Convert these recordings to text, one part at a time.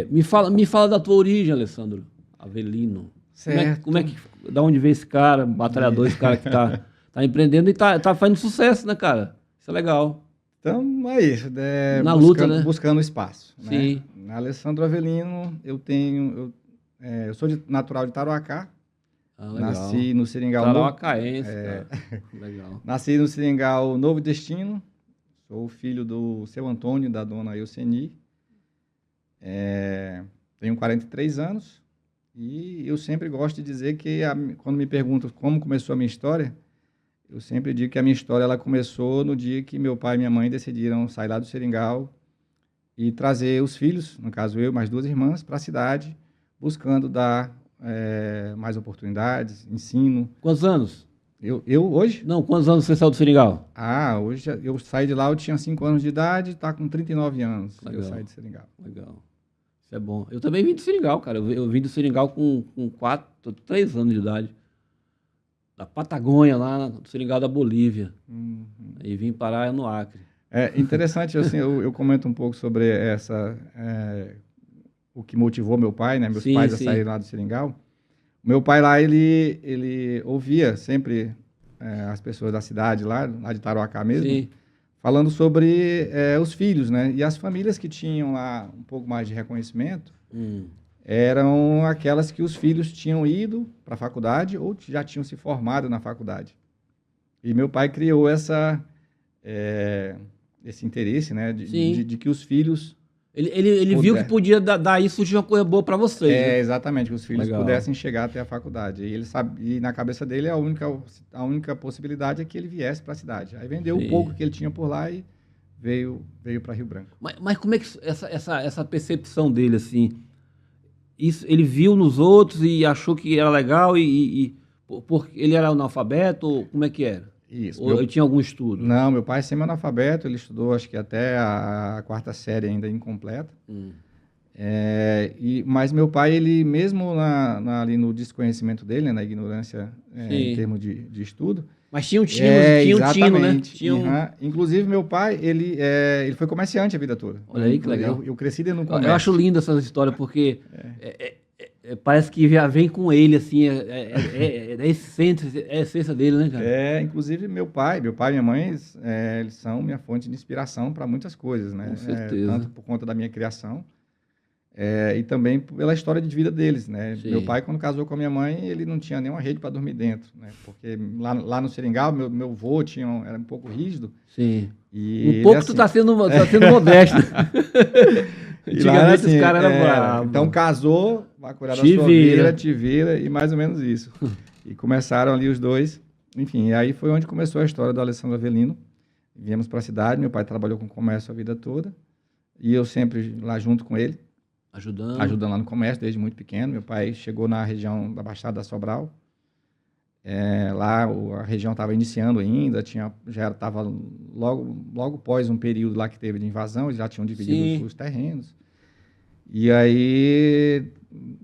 Me fala da tua origem, Alessandro Avelino. Certo. Da onde veio esse cara, batalhador, esse cara que tá empreendendo e tá fazendo sucesso, né, cara? Isso é legal. Então, é isso. Na luta, né? Buscando espaço. Sim. Né? Alessandro Avelino, eu sou natural de Tarauacá. Legal. Nasci no Seringal. Tarauacaense, cara. Legal. Nasci no Seringal Novo Destino. Sou filho do seu Antônio e da dona Euseni. Tenho 43 anos. E eu sempre gosto de dizer que, quando me perguntam como começou a minha história, eu sempre digo que a minha história ela começou no dia que meu pai e minha mãe decidiram sair lá do Seringal e trazer os filhos, no caso eu, mais duas irmãs, para a cidade, buscando dar mais oportunidades, ensino. Quantos anos? Eu hoje? Não, quantos anos você saiu do Seringal? Hoje eu saí de lá, eu tinha 5 anos de idade, está com 39 anos. Legal. Eu saí do Seringal. Legal. Isso é bom. Eu também vim do Seringal, cara. Eu vim do Seringal com 3 anos de idade. Da Patagônia, lá do Seringal da Bolívia. E vim parar no Acre. É interessante, assim, eu comento um pouco sobre o que motivou meu pai, né? Meus pais a saírem lá do Seringal. Meu pai lá, ele ouvia sempre as pessoas da cidade, lá de Tarauacá mesmo, falando sobre os filhos, né? E as famílias que tinham lá um pouco mais de reconhecimento eram aquelas que os filhos tinham ido para a faculdade ou já tinham se formado na faculdade. E meu pai criou esse interesse, né? De que os filhos... Ele viu que podia daí surgir uma coisa boa para vocês. Né? Exatamente, que os filhos pudessem chegar até a faculdade. E ele sabe, e na cabeça dele a única possibilidade é que ele viesse para a cidade. Aí vendeu o pouco que ele tinha por lá e veio para Rio Branco. Mas como é que essa percepção dele, assim, isso, ele viu nos outros e achou que era legal porque ele era analfabeto, ou como é que era? Isso. Ou ele tinha algum estudo? Não, meu pai é semi-analfabeto, ele estudou acho que até a 4ª série ainda incompleta. Mas meu pai, ele mesmo ali no desconhecimento dele, né, na ignorância em termos de estudo... Mas tinha um tino, né? Inclusive, meu pai, ele foi comerciante a vida toda. Olha aí que legal. Eu cresci dentro do comércio. Eu acho linda essa história, porque parece que já vem com ele, assim, a essência dele, né, cara? Inclusive meu pai e minha mãe, eles são minha fonte de inspiração para muitas coisas, né? Com certeza. Tanto por conta da minha criação, e também pela história de vida deles, né? Sim. Meu pai, quando casou com a minha mãe, ele não tinha nenhuma rede para dormir dentro, né? Porque lá no Seringal, meu avô era um pouco rígido. Sim. E pouco tu tá sendo modesto. Antigamente os caras eram bravos. Então casou, vai cuidar da sua vida, te vira, e mais ou menos isso. E começaram ali os dois. Enfim, e aí foi onde começou a história do Alessandro Avelino. Viemos para a cidade, meu pai trabalhou com comércio a vida toda. E eu sempre lá junto com ele. Ajudando lá no comércio, desde muito pequeno. Meu pai chegou na região da Baixada da Sobral. Lá a região estava iniciando ainda, já estava logo após um período lá que teve de invasão, eles já tinham dividido os terrenos. E aí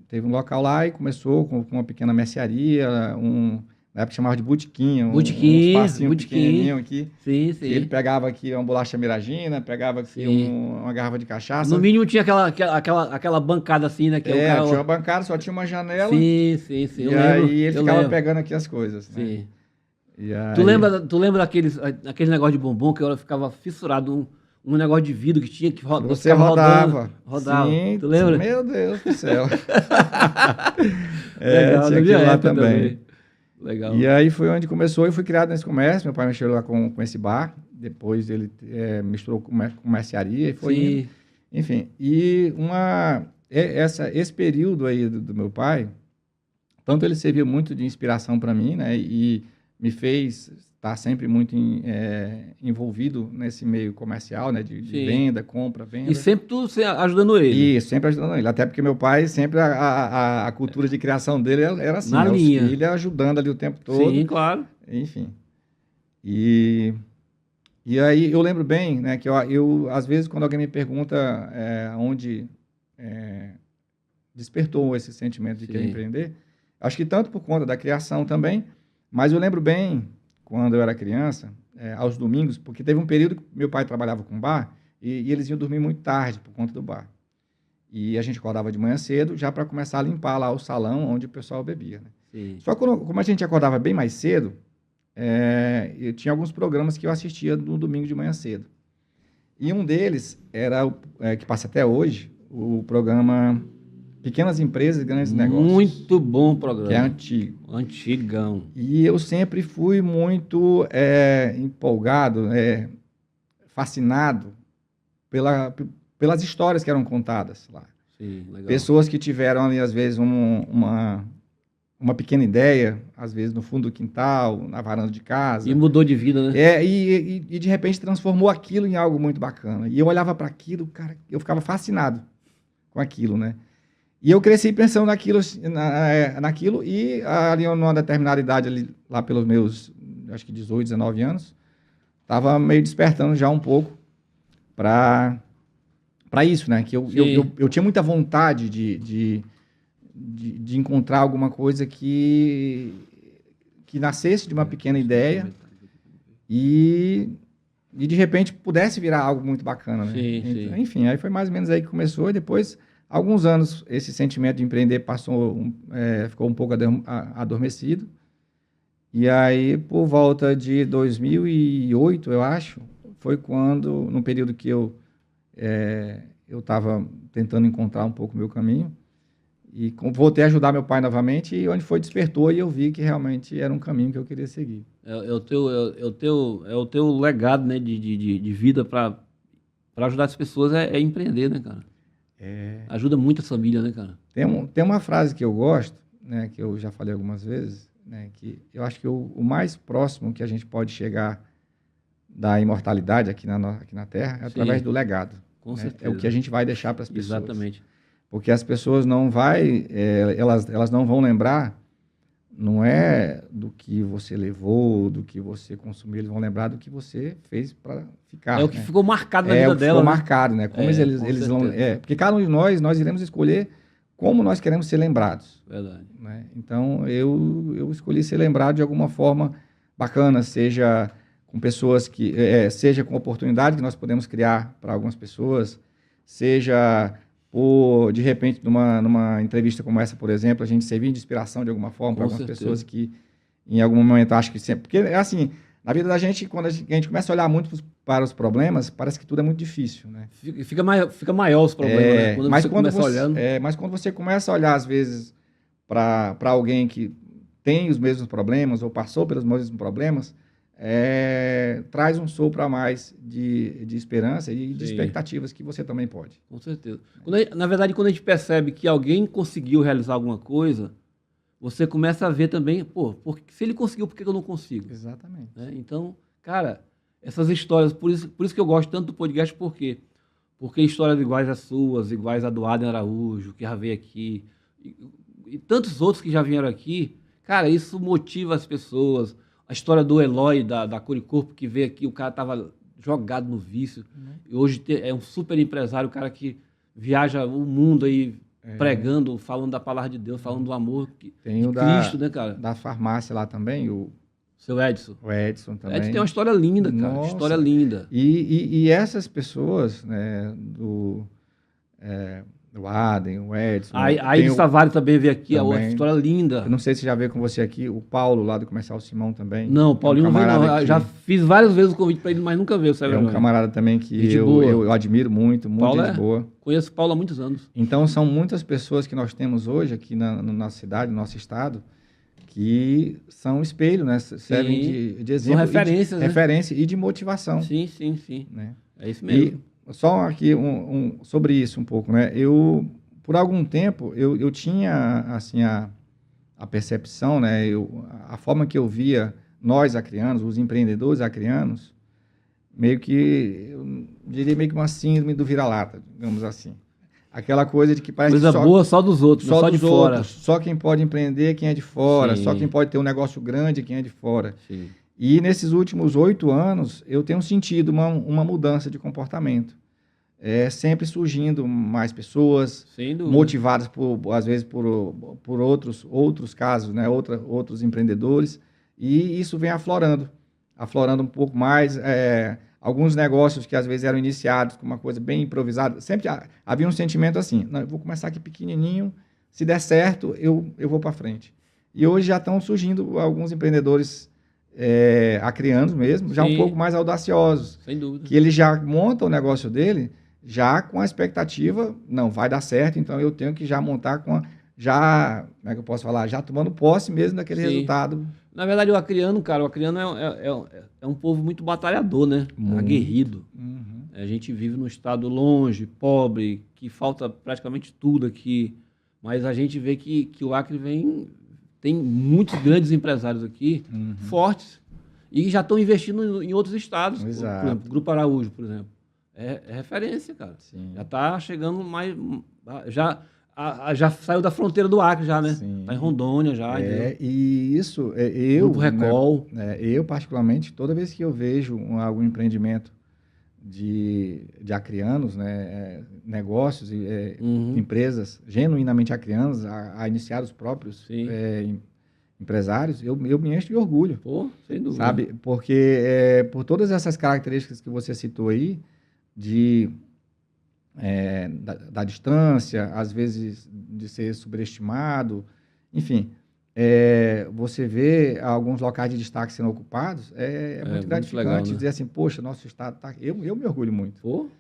teve um local lá e começou com uma pequena mercearia, na época chamava de botiquinho, um espacinho pequenininho aqui. Sim. Ele pegava aqui uma bolacha miragina, pegava aqui uma garrafa de cachaça. No mínimo tinha aquela bancada assim, né? Tinha uma bancada, só tinha uma janela. Sim. E aí ele ficava pegando aqui as coisas. Né? Sim. E aí... Tu lembra aquele negócio de bombom que eu ficava fissurado, um negócio de vidro que tinha que rodar? Você rodava. Sim, tu lembra? Meu Deus do céu. Legal, tinha aquilo lá também. Legal. E aí foi onde começou, eu fui criado nesse comércio, meu pai mexeu lá com esse bar, depois ele misturou com mercearia e foi indo. Enfim, e esse período aí do meu pai, tanto ele serviu muito de inspiração para mim, né, e me fez estar sempre muito envolvido nesse meio comercial, né, de venda, compra, venda. E sempre tu ajudando ele. Isso, sempre ajudando ele. Até porque meu pai, sempre a cultura de criação dele era assim, Na linha. Os filhos ajudando ali o tempo todo. Sim, claro. Enfim. E aí eu lembro bem, né, que eu às vezes, quando alguém me pergunta onde despertou esse sentimento de querer empreender, acho que tanto por conta da criação também, mas eu lembro bem, quando eu era criança, aos domingos, porque teve um período que meu pai trabalhava com bar e eles iam dormir muito tarde por conta do bar. E a gente acordava de manhã cedo já para começar a limpar lá o salão onde o pessoal bebia, né? Sim. Só que como a gente acordava bem mais cedo, eu tinha alguns programas que eu assistia no domingo de manhã cedo. E um deles era, que passa até hoje, o programa Pequenas Empresas e Grandes Negócios. Muito bom programa. Que é antigo. Antigão. E eu sempre fui muito empolgado, fascinado pelas histórias que eram contadas lá. Sim, legal. Pessoas que tiveram ali, às vezes, uma pequena ideia, às vezes no fundo do quintal, na varanda de casa. E mudou de vida, né? E de repente transformou aquilo em algo muito bacana. E eu olhava para aquilo, cara, eu ficava fascinado com aquilo, né? E eu cresci pensando naquilo e ali numa determinada idade, ali, lá pelos meus, acho que 18, 19 anos, estava meio despertando já um pouco para isso, né? Que eu tinha muita vontade de encontrar alguma coisa que nascesse de uma pequena ideia e de repente pudesse virar algo muito bacana, né? Sim. Enfim, aí foi mais ou menos aí que começou e depois, alguns anos, esse sentimento de empreender ficou um pouco adormecido. E aí, por volta de 2008, eu acho, foi quando, num período que eu estava tentando encontrar um pouco o meu caminho, e voltei a ajudar meu pai novamente, e onde despertou, e eu vi que realmente era um caminho que eu queria seguir. É o teu legado, né, de vida para ajudar as pessoas é empreender, né, cara? Ajuda muito a família, né, cara? Tem uma frase que eu gosto, né, que eu já falei algumas vezes, né, que eu acho que o mais próximo que a gente pode chegar da imortalidade aqui na Terra é através do legado. Com certeza. É o que a gente vai deixar para as pessoas. Exatamente. Porque as pessoas elas não vão lembrar, não é do que você levou, do que você consumiu, eles vão lembrar do que você fez para ficar. É o que ficou marcado na vida dela. Ficou marcado, né? Como eles vão. Porque cada um de nós iremos escolher como nós queremos ser lembrados. Verdade. Né? Então, eu escolhi ser lembrado de alguma forma bacana, seja com pessoas seja com oportunidade que nós podemos criar para algumas pessoas, seja de repente, numa entrevista como essa, por exemplo, a gente servir de inspiração de alguma forma para algumas pessoas que, em algum momento, acho que sempre... Porque, assim, na vida da gente, quando a gente começa a olhar muito para os problemas, parece que tudo é muito difícil, né? Fica maior os problemas, né? Mas quando você começa a olhar, às vezes, para alguém que tem os mesmos problemas ou passou pelos mesmos problemas, traz um sopro a mais de esperança e de expectativas que você também pode. Com certeza. Na verdade, quando a gente percebe que alguém conseguiu realizar alguma coisa, você começa a ver também, se ele conseguiu, por que eu não consigo? Exatamente. Né? Então, cara, essas histórias, por isso que eu gosto tanto do podcast, por quê? Porque histórias iguais às suas, iguais à do Adem Araújo, que já veio aqui, e tantos outros que já vieram aqui, cara, isso motiva as pessoas. A história do Eloy, da Cor e Corpo, que veio aqui, o cara estava jogado no vício. E hoje é um super empresário, o cara que viaja o mundo aí pregando, falando da palavra de Deus, falando do amor de Cristo, né, cara? Da farmácia lá também, o seu Edson. O Edson também. Edson tem uma história linda, cara. Nossa. História linda. E essas pessoas, né, do Adem, o Edson... Aí o Savari também veio aqui, também. A história linda. Eu não sei se já veio com você aqui, o Paulo, lá do Comercial Simão também. Não, o Paulinho não veio, não. Já fiz várias vezes o convite para ele, mas nunca veio. É um camarada também que eu admiro muito gente boa. Conheço o Paulo há muitos anos. Então, são muitas pessoas que nós temos hoje aqui na nossa cidade, no nosso estado, que são espelho, né? Servem de exemplo. São referências, né? Referência e de motivação. Sim. Né? É isso mesmo. E só aqui sobre isso um pouco, né? Por algum tempo, eu tinha, assim, a percepção, né? A forma que eu via nós acrianos, os empreendedores acrianos, meio que, eu diria meio que uma síndrome do vira-lata, digamos assim. Aquela coisa de que parece coisa que boa só dos outros, só de fora. Só quem pode empreender é quem é de fora, só quem pode ter um negócio grande é quem é de fora. Sim. E nesses últimos 8 anos, eu tenho sentido uma mudança de comportamento. Sempre surgindo mais pessoas, motivadas, às vezes, por outros casos, né? Outros empreendedores. E isso vem aflorando um pouco mais. alguns negócios que às vezes eram iniciados com uma coisa bem improvisada, sempre havia um sentimento assim, não, eu vou começar aqui pequenininho, se der certo, eu vou para frente. E hoje já estão surgindo alguns empreendedores acrianos mesmo, já um pouco mais audaciosos. Sem dúvida. Que ele já monta o negócio dele já com a expectativa, não, vai dar certo, então eu tenho que já montar com já, como é que eu posso falar? Já tomando posse mesmo daquele resultado. Na verdade, o acriano, cara, é um povo muito batalhador, né? Aguerrido. Uhum. A gente vive num estado longe, pobre, que falta praticamente tudo aqui. Mas a gente vê que o Acre tem muitos grandes empresários aqui, fortes, e já estão investindo em outros estados. Exato. Por exemplo, Grupo Araújo, por exemplo. É referência, cara. Sim. Já está chegando mais... Já saiu da fronteira do Acre, já, né? Está em Rondônia, já. E isso, Grupo Recol. Eu, particularmente, toda vez que eu vejo algum empreendimento de acrianos, né, negócios, empresas genuinamente acrianas, a iniciar os próprios empresários, eu me encho de orgulho. Pô, sem dúvida. Sabe? Porque por todas essas características que você citou aí, da distância, às vezes de ser subestimado, enfim, você vê alguns locais de destaque sendo ocupados, muito gratificante legal, né? dizer assim, poxa, nosso estado está... Eu me orgulho muito. Pô,